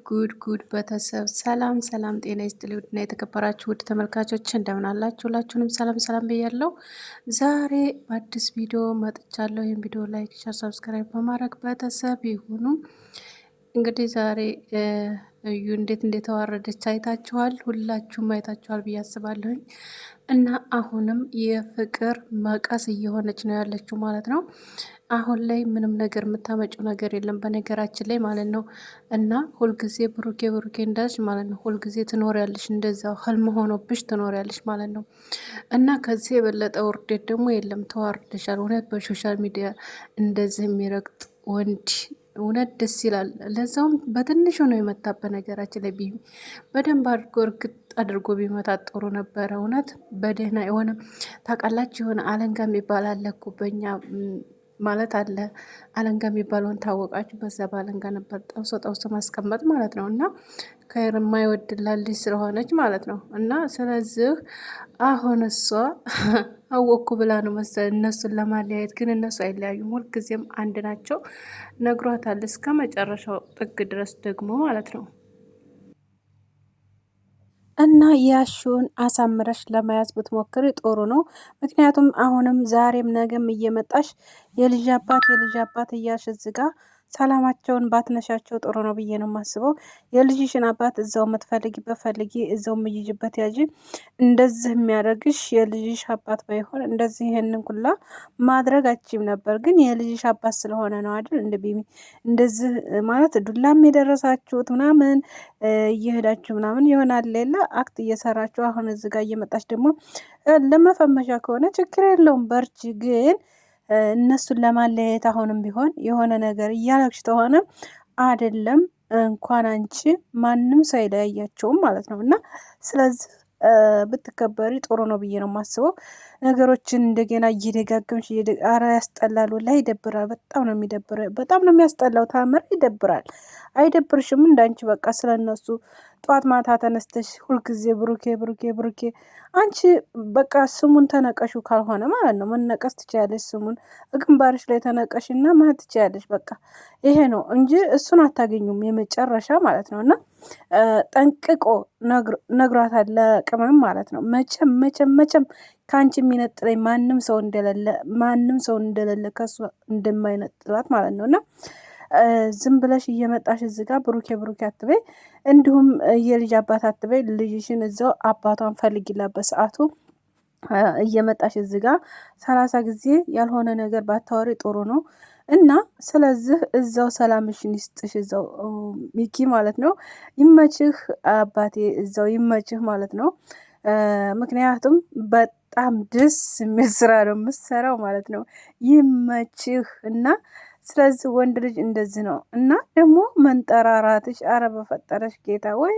ጉድ ቤተሰብ ሰላም ሰላም፣ ጤና ይስጥልኝ ውድና የተከበራችሁ ውድ ተመልካቾች እንደምን አላችሁ? ሁላችሁንም ሰላም ሰላም ብያለሁ። ዛሬ በአዲስ ቪዲዮ መጥቻለሁ። ይህን ቪዲዮ ላይክ፣ ሸር፣ ሰብስክራይብ በማድረግ ቤተሰብ ይሁኑ። እንግዲህ ዛሬ እዩ እንዴት እንደተዋረደች አይታችኋል። ሁላችሁም አይታችኋል ብዬ አስባለሁኝ። እና አሁንም የፍቅር መቀስ እየሆነች ነው ያለችው ማለት ነው። አሁን ላይ ምንም ነገር የምታመጪው ነገር የለም በነገራችን ላይ ማለት ነው። እና ሁልጊዜ ብሩኬ ብሩኬ እንዳልሽ ማለት ነው። ሁልጊዜ ትኖሪያለሽ እንደዛው ህልም ሆኖብሽ ትኖሪያለሽ ማለት ነው። እና ከዚህ የበለጠ ውርደት ደግሞ የለም። ተዋርደሻል። እውነት በሶሻል ሚዲያ እንደዚህ የሚረግጥ ወንድ እውነት ደስ ይላል። ለዛውም በትንሹ ነው የመታ። በነገራችን ላይ በደንብ አድርጎ እርግጥ አድርጎ ቢመታ ጥሩ ነበረ። እውነት በደህና የሆነ ታውቃላችሁ፣ የሆነ አለንጋ የሚባል አለ እኮ በኛ ማለት አለ። አለንጋ የሚባለውን ታወቃችሁ? በዛ በአለንጋ ነበር ጠውሶ ጠውሶ ማስቀመጥ ማለት ነው። እና ከይር የማይወድላት ልጅ ስለሆነች ማለት ነው። እና ስለዚህ አሁን እሷ አወኩ ብላ ነው መሰል እነሱን ለማለያየት፣ ግን እነሱ አይለያዩም። ሁልጊዜም አንድ ናቸው። ነግሯታል እስከ መጨረሻው ጥግ ድረስ ደግሞ ማለት ነው። እና ያሹን አሳምረሽ ለመያዝ ብትሞክሪ ጥሩ ነው። ምክንያቱም አሁንም ዛሬም ነገም እየመጣሽ የልጅ አባት እያልሽ እዚህ ጋ ሰላማቸውን ባትነሻቸው ጥሩ ነው ብዬ ነው የማስበው። የልጅሽን አባት እዛው የምትፈልጊበት ፈልጊ፣ እዛው የምይዥበት ያዥ። እንደዚህ የሚያደርግሽ የልጅሽ አባት ባይሆን እንደዚህ ይሄንን ኩላ ማድረግ አችም ነበር። ግን የልጅሽ አባት ስለሆነ ነው አይደል? እንደዚህ ማለት ዱላም የደረሳችሁት ምናምን እየሄዳችሁ ምናምን ይሆናል ሌላ አክት እየሰራችሁ አሁን እዚህ ጋር እየመጣች ደግሞ ለመፈመሻ ከሆነ ችግር የለውም በርቺ። ግን እነሱን ለማለያየት አሁንም ቢሆን የሆነ ነገር እያለች ተሆነ አይደለም እንኳን አንቺ ማንም ሰው አይለያያቸውም ማለት ነው። እና ስለዚህ ብትከበሪ ጥሩ ነው ብዬ ነው የማስበው። ነገሮችን እንደገና እየደጋገምሽ አረ ያስጠላሉ። ላይ ይደብራል። በጣም ነው የሚደብረው። በጣም ነው የሚያስጠላው። ታምር ይደብራል። አይደብርሽም? እንዳንቺ በቃ ስለነሱ ጠዋት ማታ ተነስተሽ ሁልጊዜ ብሩኬ ብሩኬ ብሩኬ። አንቺ በቃ ስሙን ተነቀሹ ካልሆነ ማለት ነው መነቀስ ትችያለሽ። ስሙን ግንባርሽ ላይ ተነቀሽ እና ማህት ትችያለሽ። በቃ ይሄ ነው እንጂ እሱን አታገኙም የመጨረሻ ማለት ነው። እና ጠንቅቆ ነግሯታል ለቅመም ማለት ነው። መቼም መቼም መቼም ከአንቺ የሚነጥለኝ ማንም ሰው እንደሌለ ከሱ እንደማይነጥላት ማለት ነው። እና ዝም ብለሽ እየመጣሽ እዚህ ጋር ብሩኬ ብሩኬ አትበይ፣ እንዲሁም የልጅ አባት አትበይ። ልጅሽን እዛው አባቷን ፈልጊላት በሰዓቱ እየመጣሽ እዚህ ጋር 30 ጊዜ ያልሆነ ነገር ባታወሪ ጥሩ ነው። እና ስለዚህ እዛው ሰላምሽን ይስጥሽ። እዛው ሚኪ ማለት ነው። ይመችህ አባቴ፣ እዛው ይመችህ ማለት ነው። ምክንያቱም በጣም ደስ የሚል ስራ ነው የምትሰራው ማለት ነው። ይመችህ እና ስለዚህ ወንድ ልጅ እንደዚህ ነው። እና ደግሞ መንጠራራትሽ፣ አረ በፈጠረሽ ጌታ፣ ወይ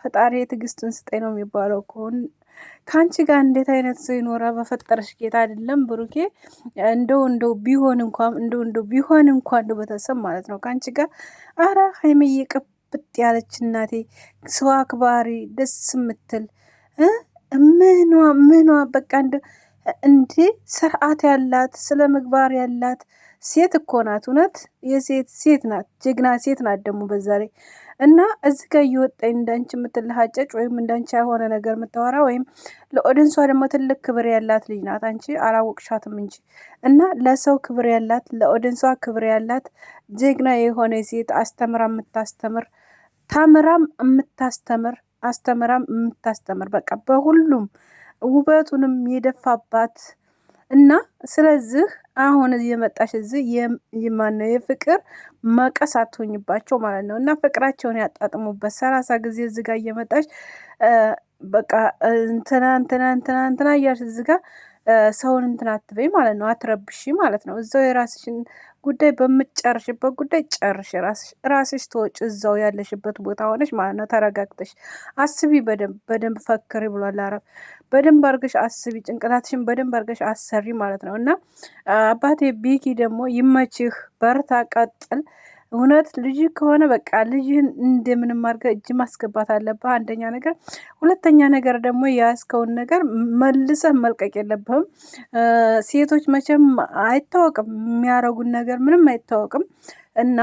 ፈጣሪ ትዕግስቱን ስጠኝ ነው የሚባለው እኮ። ከአንቺ ጋር እንዴት አይነት ሰው ይኖራል? በፈጠረሽ ጌታ አይደለም ብሩኬ። እንደው ቢሆን እንኳን እንደው ቢሆን እንኳን እንደው በተሰብ ማለት ነው ከአንቺ ጋር። አረ ሀይሚዬ ቅብጥ ያለች እናቴ፣ ሰው አክባሪ፣ ደስ የምትል ምኗ በቃ እንዴ ስርዓት ያላት ስለ ምግባር ያላት ሴት እኮ ናት። እውነት ሴት ናት፣ ጀግና ሴት ናት ደግሞ በዛ ላይ። እና እዚ ጋር እየወጣኝ እንዳንቺ የምትለሃጨጭ ወይም እንዳንቺ ያልሆነ ነገር የምታወራ ወይም ለኦዲንሷ ደግሞ ትልቅ ክብር ያላት ልጅ ናት። አንቺ አላወቅሻትም እንጂ። እና ለሰው ክብር ያላት ለኦዲንሷ ክብር ያላት ጀግና የሆነ ሴት፣ አስተምራ የምታስተምር፣ ታምራም የምታስተምር፣ አስተምራም የምታስተምር፣ በቃ በሁሉም ውበቱንም የደፋባት እና ስለዚህ አሁን እየመጣሽ እዚህ የማነው የፍቅር መቀስ አትሆኝባቸው ማለት ነው። እና ፍቅራቸውን ያጣጥሙበት 30 ጊዜ እዚህ ጋር እየመጣሽ በቃ እንትና እያልሽ እዚህ ጋር ሰውን እንትን አትበይ ማለት ነው። አትረብሺ ማለት ነው። እዛው የራስሽን ጉዳይ በምትጨርሽበት ጉዳይ ጨርሽ። ራስሽ ተወጭ እዛው ያለሽበት ቦታ ሆነሽ ማለት ነው። ተረጋግተሽ አስቢ። በደንብ ፈክሪ ብሏል አረብ። በደንብ አርገሽ አስቢ። ጭንቅላትሽን በደንብ አርገሽ አሰሪ ማለት ነው። እና አባቴ ቢኪ ደግሞ ይመችህ፣ በርታ፣ ቀጥል። እውነት ልጅ ከሆነ በቃ ልጅህን እንደምንም አድርገህ እጅ ማስገባት አለብህ። አንደኛ ነገር፣ ሁለተኛ ነገር ደግሞ የያዝከውን ነገር መልሰህ መልቀቅ የለብህም። ሴቶች መቼም አይታወቅም የሚያረጉን ነገር ምንም አይታወቅም እና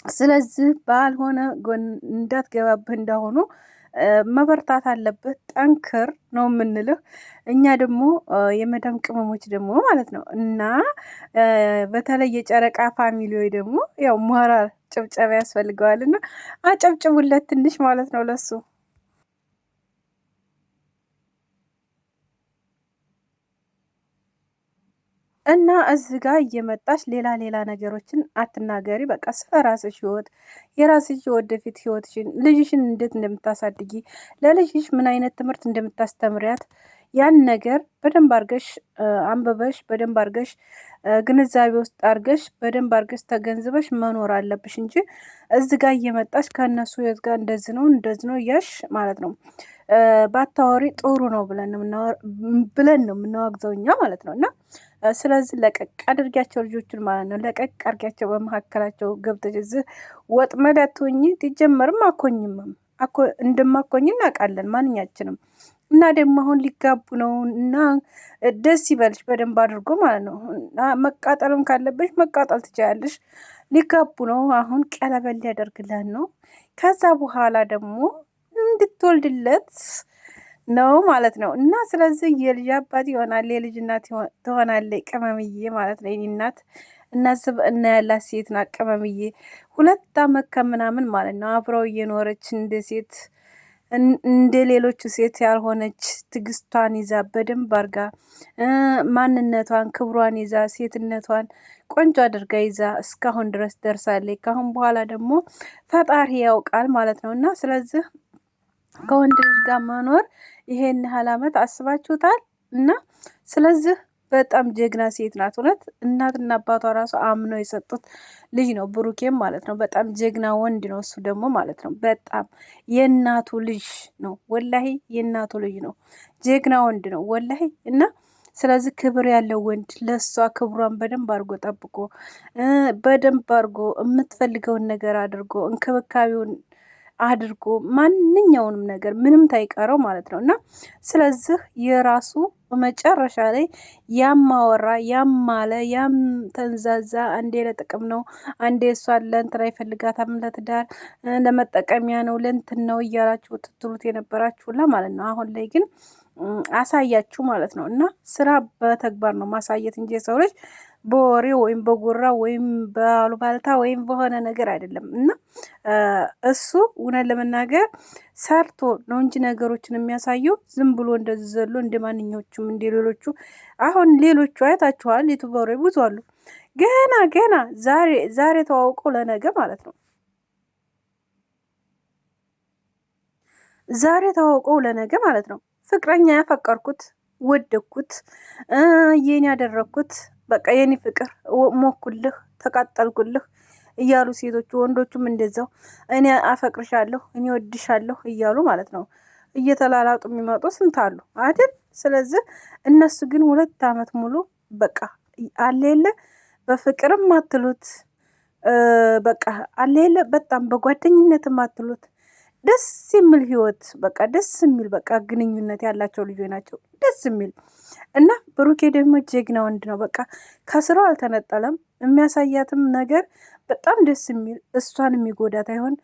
ስለዚህ ባልሆነ ጎን እንዳትገባብህ እንዳሆኑ መበርታት አለብህ። ጠንክር ነው የምንልህ። እኛ ደግሞ የመዳም ቅመሞች ደግሞ ማለት ነው እና በተለይ የጨረቃ ፋሚሊዎች ደግሞ ያው ሞራል ጭብጨባ ያስፈልገዋል እና አጨብጭቡለት ትንሽ ማለት ነው ለሱ። እና እዚህ ጋር እየመጣሽ ሌላ ሌላ ነገሮችን አትናገሪ። በቃ ስለ ራስሽ ህይወት፣ የራስሽ ወደፊት ህይወትሽን፣ ልጅሽን እንዴት እንደምታሳድጊ፣ ለልጅሽ ምን አይነት ትምህርት እንደምታስተምሪያት ያን ነገር በደንብ አርገሽ አንብበሽ በደንብ አርገሽ ግንዛቤ ውስጥ አርገሽ በደንብ አርገሽ ተገንዝበሽ መኖር አለብሽ እንጂ እዚህ ጋር እየመጣሽ ከእነሱ ህይወት ጋር እንደዚህ ነው እያሽ ማለት ነው ባታወሪ ጥሩ ነው ብለን ነው የምናወግዘው እኛ ማለት ነው። እና ስለዚህ ለቀቅ አድርጊያቸው ልጆቹን ማለት ነው። ለቀቅ አድርጊያቸው። በመካከላቸው ገብተሽ እዚህ ወጥመድ አትሆኚ። ትጀመርም አኮኝምም እንደማኮኝ እናውቃለን ማንኛችንም። እና ደግሞ አሁን ሊጋቡ ነው እና ደስ ይበልሽ በደንብ አድርጎ ማለት ነው። መቃጠልም ካለብሽ መቃጠል ትችያለሽ። ሊጋቡ ነው አሁን ቀለበት ሊያደርግልህ ነው። ከዛ በኋላ ደግሞ እንድትወልድለት ነው ማለት ነው። እና ስለዚህ የልጅ አባት ይሆናል፣ የልጅ እናት ትሆናለች ቅመምዬ ማለት ነው። የኔ እናት እናስብ እና ያላት ሴት ናት ቅመምዬ። 2 አመት ከምናምን ማለት ነው አብረው እየኖረች እንደ ሴት እንደ ሌሎቹ ሴት ያልሆነች ትግስቷን ይዛ በደንብ አርጋ ማንነቷን ክብሯን ይዛ ሴትነቷን ቆንጆ አድርጋ ይዛ እስካሁን ድረስ ደርሳለች። ካሁን በኋላ ደግሞ ፈጣሪ ያውቃል ማለት ነው። እና ስለዚህ ከወንድ ልጅ ጋር መኖር ይሄን ያህል አመት አስባችሁታል? እና ስለዚህ በጣም ጀግና ሴት ናት። እውነት እናትና አባቷ ራሱ አምነው የሰጡት ልጅ ነው ብሩኬም ማለት ነው። በጣም ጀግና ወንድ ነው እሱ ደግሞ ማለት ነው። በጣም የእናቱ ልጅ ነው ወላሂ፣ የእናቱ ልጅ ነው። ጀግና ወንድ ነው ወላሂ። እና ስለዚህ ክብር ያለው ወንድ ለእሷ ክብሯን በደንብ አድርጎ ጠብቆ በደንብ አድርጎ የምትፈልገውን ነገር አድርጎ እንክብካቤውን አድርጎ ማንኛውንም ነገር ምንም ታይቀረው ማለት ነው። እና ስለዚህ የራሱ መጨረሻ ላይ ያማወራ ያማለ ያም ተንዛዛ፣ አንዴ ለጥቅም ነው፣ አንዴ እሷን ለእንትና ይፈልጋታም ለትዳር ለመጠቀሚያ ነው ለእንትን ነው እያላችሁ ትትሉት የነበራችሁላ ማለት ነው። አሁን ላይ ግን አሳያችሁ ማለት ነው። እና ስራ በተግባር ነው ማሳየት እንጂ የሰው ልጅ በወሬ ወይም በጉራ ወይም በአሉባልታ ወይም በሆነ ነገር አይደለም። እና እሱ እውነት ለመናገር ሰርቶ ነው እንጂ ነገሮችን የሚያሳየው ዝም ብሎ እንደዚህ ዘሎ እንደ ማንኛዎቹም እንደ ሌሎቹ። አሁን ሌሎቹ አይታችኋል፣ ዩቱበሮች ብዙ አሉ ገና ዛሬ ተዋውቀው ለነገ ማለት ነው ዛሬ ተዋውቀው ለነገ ማለት ነው ፍቅረኛ ያፈቀርኩት ወደኩት የኔ ያደረኩት በቃ የኔ ፍቅር ሞኩልህ ተቃጠልኩልህ እያሉ ሴቶቹ ወንዶቹም እንደዛው እኔ አፈቅርሻለሁ እኔ ወድሻለሁ እያሉ ማለት ነው እየተላላጡ የሚመጡ ስንት አሉ አይደል? ስለዚህ እነሱ ግን 2 አመት ሙሉ በቃ አለለ በፍቅርም አትሉት በቃ አለለ በጣም በጓደኝነትም አትሉት ደስ የሚል ህይወት በቃ ደስ የሚል በቃ ግንኙነት ያላቸው ልጆች ናቸው። ደስ የሚል እና ብሩኬ ደግሞ ጀግና ወንድ ነው። በቃ ከስራው አልተነጠለም። የሚያሳያትም ነገር በጣም ደስ የሚል እሷን የሚጎዳት አይሆን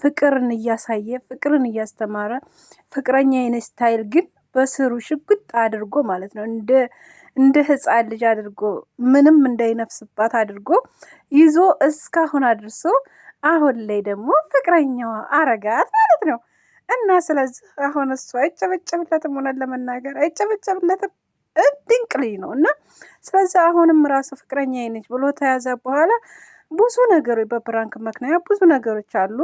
ፍቅርን እያሳየ ፍቅርን እያስተማረ ፍቅረኛ አይነት ስታይል ግን በስሩ ሽጉጥ አድርጎ ማለት ነው እንደ ህፃን ልጅ አድርጎ ምንም እንዳይነፍስባት አድርጎ ይዞ እስካሁን አድርሶ አሁን ላይ ደግሞ ፍቅረኛዋ አረጋት ማለት ነው። እና ስለዚህ አሁን እሱ አይጨበጨብለትም፣ ሆነን ለመናገር አይጨበጨብለትም። ድንቅ ልጅ ነው። እና ስለዚህ አሁንም ራሱ ፍቅረኛ ነች ብሎ ተያዘ በኋላ ብዙ ነገሮች በፕራንክ ምክንያት ብዙ ነገሮች አሉ።